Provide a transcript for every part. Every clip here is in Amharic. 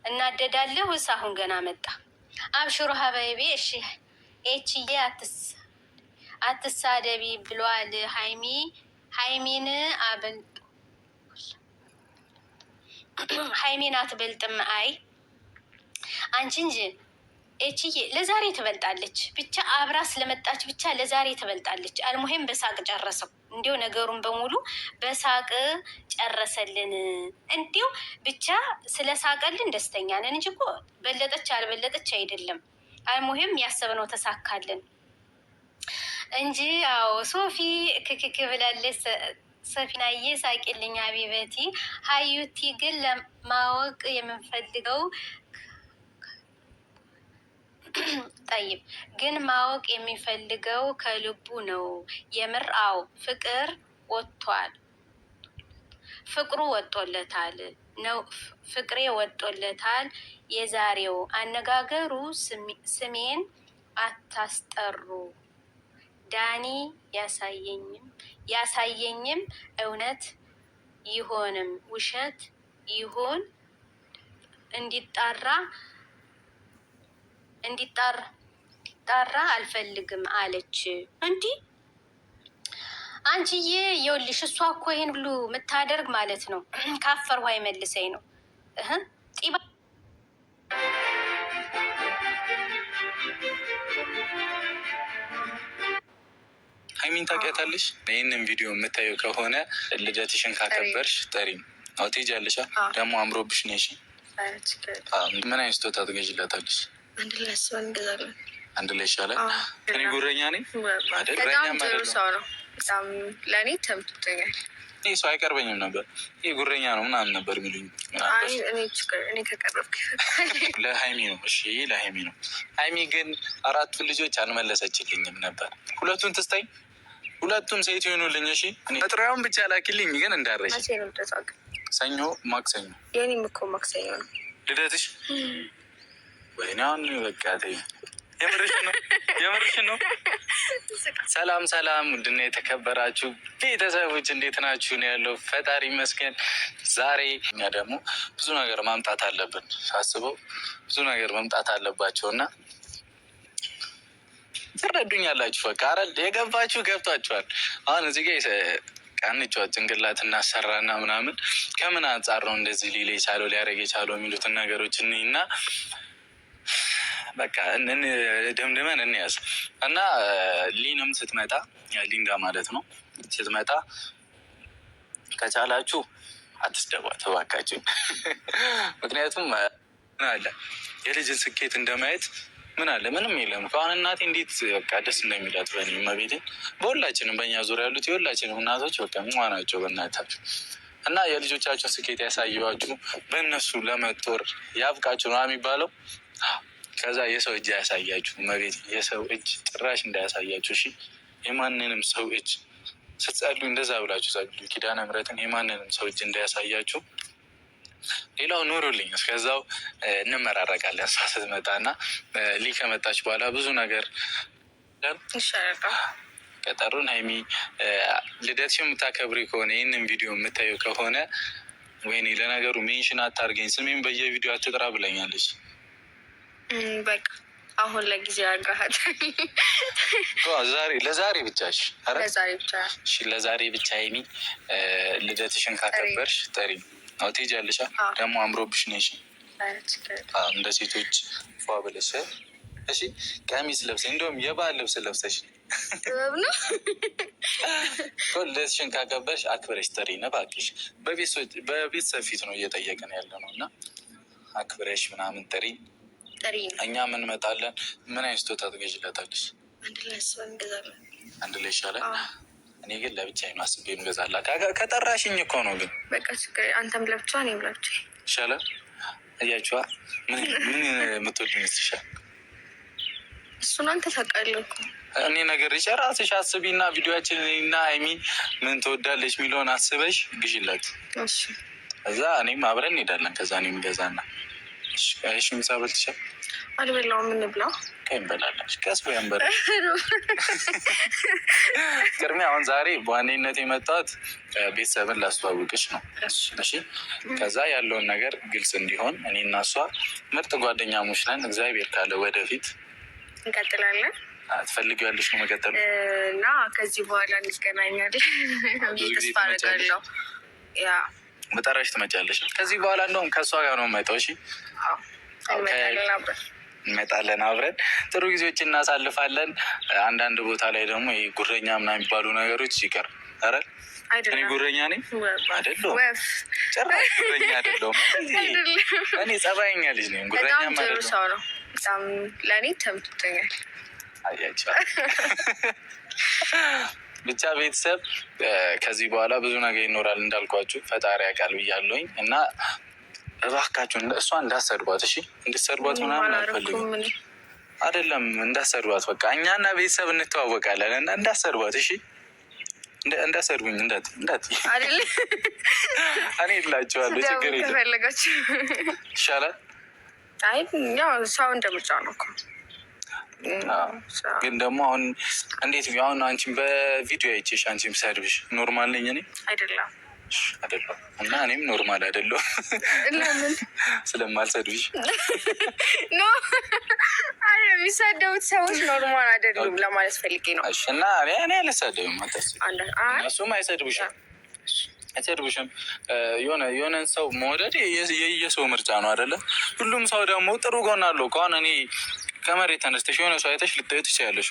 እናደዳለሁ። አሁን ገና መጣ። አብሽሩ ሀበይቤ። እሺ ኤችዬ አትሳደቢ ብሏል። ሀይሚን ሀይሚን አትበልጥም። አይ አንቺ እንጂ ኤችዬ ለዛሬ ትበልጣለች። ብቻ አብራ ስለመጣች ብቻ ለዛሬ ትበልጣለች። አልሙሄም በሳቅ ጨረሰው። እንዲሁ ነገሩን በሙሉ በሳቅ ጨረሰልን። እንዲሁ ብቻ ስለ ሳቀልን ደስተኛ ነን እንጂ እኮ በለጠች አልበለጠች አይደለም። አልሙሄም ያሰብነው ተሳካልን እንጂ። አዎ ሶፊ ክክክ ብላለች። ሰፊናዬ ሳቂልኝ አቢበቲ። ሀዩቲ ግን ለማወቅ የምንፈልገው ጠይብ ግን ማወቅ የሚፈልገው ከልቡ ነው የምር። አዎ ፍቅሩ ወጦለታል ነው ፍቅሬ ወጦለታል። የዛሬው አነጋገሩ ስሜን አታስጠሩ ዳኒ ያሳየኝም እውነት ይሆንም ውሸት ይሆን እንዲጣራ አልፈልግም አለች። እንዲህ አንቺዬ የውልሽ እሷ እኮ ይሄን ሁሉ የምታደርግ ማለት ነው ካፈር ውሃ ይመልሰኝ ነው ጢባ ሀይሚን ታውቂያታለሽ? ይህንን ቪዲዮ የምታየው ከሆነ ልደትሽን ካከበርሽ ጠሪም ትሄጃለሽ። ደግሞ አምሮብሽ ነሽ። ምን አይነት ስጦታ ትገዥላታለሽ? አንድ ላይ አስበን እንገዛለን። አንድ ላይ ይሻላል። እኔ ጉረኛ ነኝ። በጣም ጥሩ ሰው ነው። በጣም ለእኔ ተምቶኛል። ይህ ሰው አይቀርበኝም ነበር። ይህ ጉረኛ ነው ምናምን ነበር የሚሉኝ። እኔ ከቀረብክ ለሀይሚ ነው። እሺ ለሀይሚ ነው። ሀይሚ ግን 4 ልጆች አልመለሰችልኝም ነበር። ሁለቱን ትስጠኝ፣ ሁለቱም ሴት ይሆኑልኝ። እሺ መጥሪያውን ብቻ ላኪልኝ። ግን እንዳረሽ ሰኞ ማክሰኞ። የኔም እኮ ማክሰኞ ነው ልደትሽ። ወይኔ አሁን በቃ የምርሽን ነው። ሰላም ሰላም፣ ውድና የተከበራችሁ ቤተሰቦች እንዴት ናችሁ? ነው ያለው። ፈጣሪ ይመስገን። ዛሬ እኛ ደግሞ ብዙ ነገር ማምጣት አለብን። ሳስበው ብዙ ነገር መምጣት አለባቸው እና ትረዱኛላችሁ። በቃ አረል የገባችሁ ገብቷችኋል። አሁን እዚህ ጋ ቃንጫት ጭንቅላት እናሰራና ምናምን ከምን አንጻር ነው እንደዚህ ሊል የቻለው ሊያደርግ የቻለው የሚሉትን ነገሮች እና በቃ ደምድመን እንያዝ እና ሊንም ስትመጣ ሊንጋ ማለት ነው ስትመጣ ከቻላችሁ አትስደቧት እባካችሁ። ምክንያቱም ምን አለ የልጅን ስኬት እንደማየት ምን አለ ምንም የለም። ከአሁን እናቴ እንዴት በቃ ደስ እንደሚላት በእኔ መቤትን በሁላችንም በእኛ ዙሪያ ያሉት የሁላችንም እናቶች በቃ ሟ ናቸው በእናታችሁ እና የልጆቻችሁን ስኬት ያሳየዋችሁ በእነሱ ለመጦር ያብቃችሁ ነው የሚባለው። ከዛ የሰው እጅ አያሳያችሁ መቤት የሰው እጅ ጭራሽ እንዳያሳያችሁ። እሺ የማንንም ሰው እጅ ስትጸልዩ እንደዛ ብላችሁ ጸልዩ። ኪዳነ ምሕረትን የማንንም ሰው እጅ እንዳያሳያችሁ። ሌላው ኑሩልኝ። እስከዛው እንመራረቃለን። እሷ ስትመጣ እና ሊ ከመጣች በኋላ ብዙ ነገር ቀጠሩን። ሀይሚ ልደትሽ የምታከብሪ ከሆነ ይህንን ቪዲዮ የምታየው ከሆነ ወይኔ ለነገሩ ሜንሽን አታርገኝ፣ ስሜን በየቪዲዮ አትጥራ ብለኛለች። በቃ አሁን ለጊዜው ያጋሃት ለዛሬ ብቻሽ ለዛሬ ብቻ ሀይሚ ልደትሽን ካከበርሽ ጠሪ ትሄጃለሽ። ደግሞ አምሮብሽ ነሽ። እንደ ሴቶች ፏ ብለሽ እሺ ቀሚስ ለብሰሽ እንደውም የባህል ልብስ ለብሰሽ ልደትሽን ካከበርሽ አክብረሽ ጠሪ ነው እባክሽ። በቤተሰብ ፊት ነው እየጠየቅን ያለ ነው እና አክብረሽ ምናምን ጠሪ። እኛ ምን እንመጣለን። ምን አይነት ስጦታ ትገዥላታለሽ? አንድ ላይ አስበን እንገዛለን። አንድ ላይ ይሻላል። እኔ ግን ለብቻዬ ነው አስቤ እንገዛላ። ከጠራሽኝ እኮ ነው። ግን በቃ ችግር አንተም ለብቻ እኔም ለብቻ ይሻላል። እያችኋ ምን የምትወድ ይመስልሻል? እሱን አንተ ታውቃለህ እኮ። እኔ ነገር ራስሽ አስቢና ቪዲዮችን እና ሀይሚ ምን ትወዳለች የሚለውን አስበሽ ግዢላት። እዛ እኔም አብረን እንሄዳለን። ከዛ እኔም ገዛና እሺ ምሳ በልተሻል? አልበላሁም። ምን ብላ እንበላላች ቀስ በይ አንበላ። ቅድሚያ አሁን ዛሬ በዋነኝነት የመጣሁት ቤተሰብን ላስተዋውቅሽ ነው። እሺ ከዛ ያለውን ነገር ግልጽ እንዲሆን እኔ እና እሷ ምርጥ ጓደኛሞች ነን። እግዚአብሔር ካለ ወደፊት እንቀጥላለን። ትፈልጊያለሽ ነው መቀጠል እና ከዚህ በኋላ እንገናኛለን። ተስፋ አደርጋለሁ። ያ መጠራሽ ትመጫለሽ። ከዚህ በኋላ እንደውም ከእሷ ጋር ነው የምመጣው። እሺ እንመጣለን አብረን ጥሩ ጊዜዎች እናሳልፋለን። አንዳንድ ቦታ ላይ ደግሞ ጉረኛ ምናምን የሚባሉ ነገሮች ይቀር። ኧረ እኔ ጉረኛ ነኝ አይደለሁም፣ ጭራሽ ጉረኛ አይደለሁም። እኔ ጸባይኛ ልጅ ነኝ። ጉረኛ ጥሩ ሰው ነው። በጣም ለእኔ ተምትቶኛል። አያቸው ብቻ ቤተሰብ ከዚህ በኋላ ብዙ ነገር ይኖራል እንዳልኳችሁ ፈጣሪ ያውቃል ብያለሁኝ እና እባካችሁን እሷ እንዳሰድቧት። እሺ እንድትሰድቧት ምናምን አልፈልግም። አይደለም እንዳሰድቧት፣ በቃ እኛና ቤተሰብ እንተዋወቃለን እና እንዳሰድቧት። እሺ እንዳሰድቡኝ እንዳት እኔ እላቸዋለሁ። ችግር የለም ይሻላል። አይ ያው ሰው እንደምርጫ ነው እኮ። ግን ደግሞ አሁን እንዴት አሁን አንቺም በቪዲዮ አይቼሽ አንቺም ሰድብሽ ኖርማል ነኝ እኔ አይደለም እና እኔም ኖርማል አይደለሁም። ለምን ስለማልሰድብሽ ኖ አረ የሚሳደቡት ሰዎች ኖርማል አይደሉም ለማለት ፈልጌ ነው። እሺ እና እኔ አልሳደብም። እሱም አይሰድብሽም። የሆነን ሰው መውደድ የየሰው ምርጫ ነው አይደለ? ሁሉም ሰው ደግሞ ጥሩ ጎን አለው። ከሆነ እኔ ከመሬት ተነስተሽ የሆነ ሰው አይተሽ ልታዩ ትችያለሽ።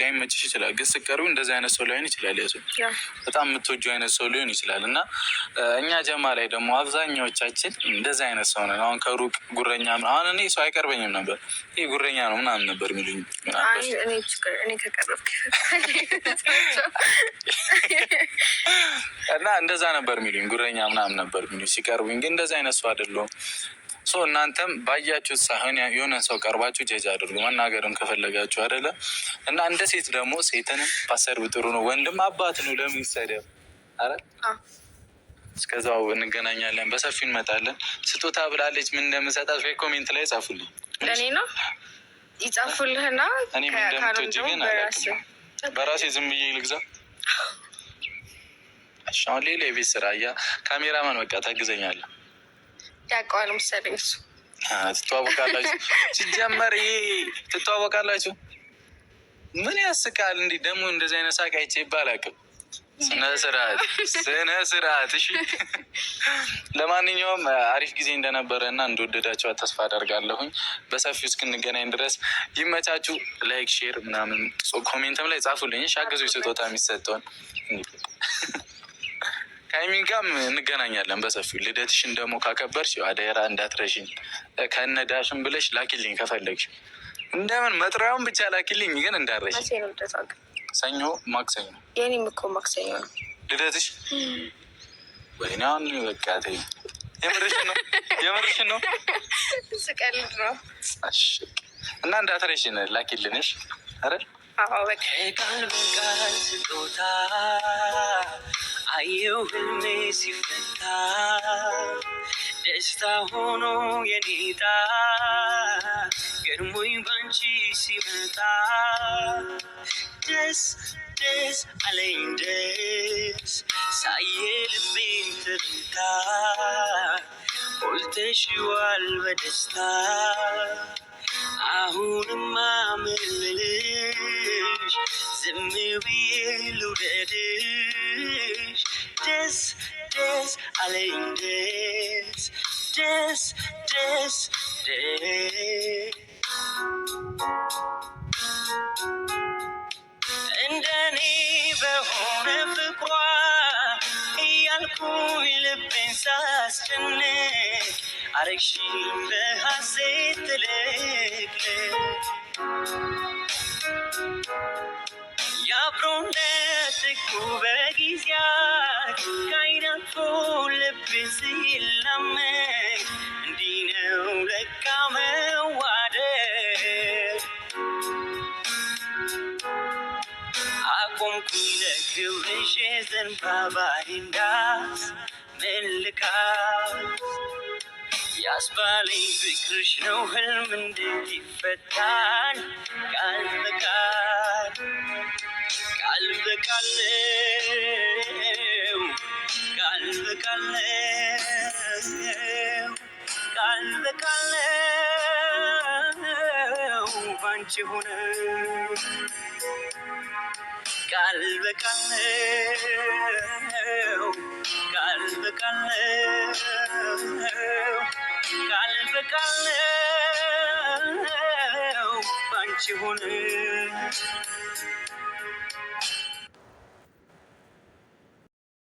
ላይመችሽ ይችላል፣ ግን ስትቀርቢው እንደዚህ አይነት ሰው ሊሆን ይችላል። ያ ሰው በጣም የምትወጂው አይነት ሰው ሊሆን ይችላል። እና እኛ ጀማ ላይ ደግሞ አብዛኛዎቻችን እንደዚህ አይነት ሰው ነን። አሁን ከሩቅ ጉረኛ አሁን እኔ ሰው አይቀርበኝም ነበር። ይህ ጉረኛ ነው ምናምን ነበር የሚሉኝ እና እንደዛ ነበር የሚሉኝ፣ ጉረኛ ምናምን ነበር የሚሉኝ ሲቀርቡኝ። ግን እንደዚህ አይነት ሰው አይደለሁም። እናንተም ባያችሁት ሳይሆን የሆነ ሰው ቀርባችሁ ጀጅ አድርጉ፣ መናገርም ከፈለጋችሁ አይደለ? እና እንደ ሴት ደግሞ ሴትንም ባሰርብ ጥሩ ነው። ወንድም አባት ነው፣ ለምን ይሰደብ? አረ እስከዛው እንገናኛለን፣ በሰፊው እንመጣለን። ስጦታ ብላለች፣ ምን እንደምሰጣት ወይ ኮሜንት ላይ ጻፉልኝ። ለእኔ ነው ይጻፉልህና እኔ ምን እንደምትወጂ ግን አላውቅም። በራሴ ዝም ብዬ ልግዛ። አሁን ሌላ የቤት ስራ ካሜራማን በቃ ታግዘኛለህ። ያውቀዋል መሰለኝ እሱ። ትተዋወቃላችሁ? ሲጀመር ትተዋወቃላችሁ? ምን ያስቃል? እንዲህ ደግሞ እንደዚህ አይነት ሳቅ አይቼ ይባላቅም። ስነ ስርዓት። እሺ ለማንኛውም አሪፍ ጊዜ እንደነበረ እና እንደወደዳቸው ተስፋ አደርጋለሁኝ። በሰፊው እስክንገናኝ ድረስ ይመቻችሁ። ላይክ፣ ሼር ምናምን ኮሜንትም ላይ ጻፉልኝ። አግዙኝ ስጦታ የሚሰጠውን ከሀይሚ ጋርም እንገናኛለን በሰፊው። ልደትሽን ደግሞ ካከበርሽ አደራ እንዳትረሽኝ። ከነዳሽን ብለሽ ላኪልኝ ከፈለግሽ። እንደምን መጥሪያውን ብቻ ላኪልኝ፣ ግን እንዳትረሽ። ሰኞ ማክሰኞ። የኔም እኮ ማክሰኞ ነው ልደትሽ። ወይኔ አሁን በቃ ተይኝ። የምርሽን ነው? ስቀልድ ነው። እና እንዳትረሽን ላኪልንሽ። አረ ቃል በቃል ስጦታ አየው ህልሜ ሲፈታ ደስታ ሆኖ የኔታ ገርሞኝ ባንቺ ሲመጣ ደስ ደስ አለኝ ደስ ሳየ ልቤን ትርታ ሞልተሽዋል በደስታ አሁንማ ምን ልልሽ ዝም ብዬ ልውደድሽ ደስ ደስ አለኝ ደስ ደስ ደስ እንደኔ በሆነ ፍቅሯ እያልኩኝ ልቤን ሳስጨንቅ አረግሽኝ በሐሴት ትልቅ የአብሮነት እኮ በጊዜያት ከዓይን አልፎ ልቤን ሲላመድ እንዲህ ነው ለካ መዋደድ። አቆምኩኝ ለክብርሽ የዘንባባዬን ዳስ ምን ልካስ ያስባለኝ ፍቅርሽ ነው ህልም እንዴት ይፈታል ቃል በቃል ቃል በቃል ቃል በቃል ቃል በቃል ባንቺ ሆነ ቃል በቃል ቃል በቃል ቃል በቃል ባንቺ ሆነ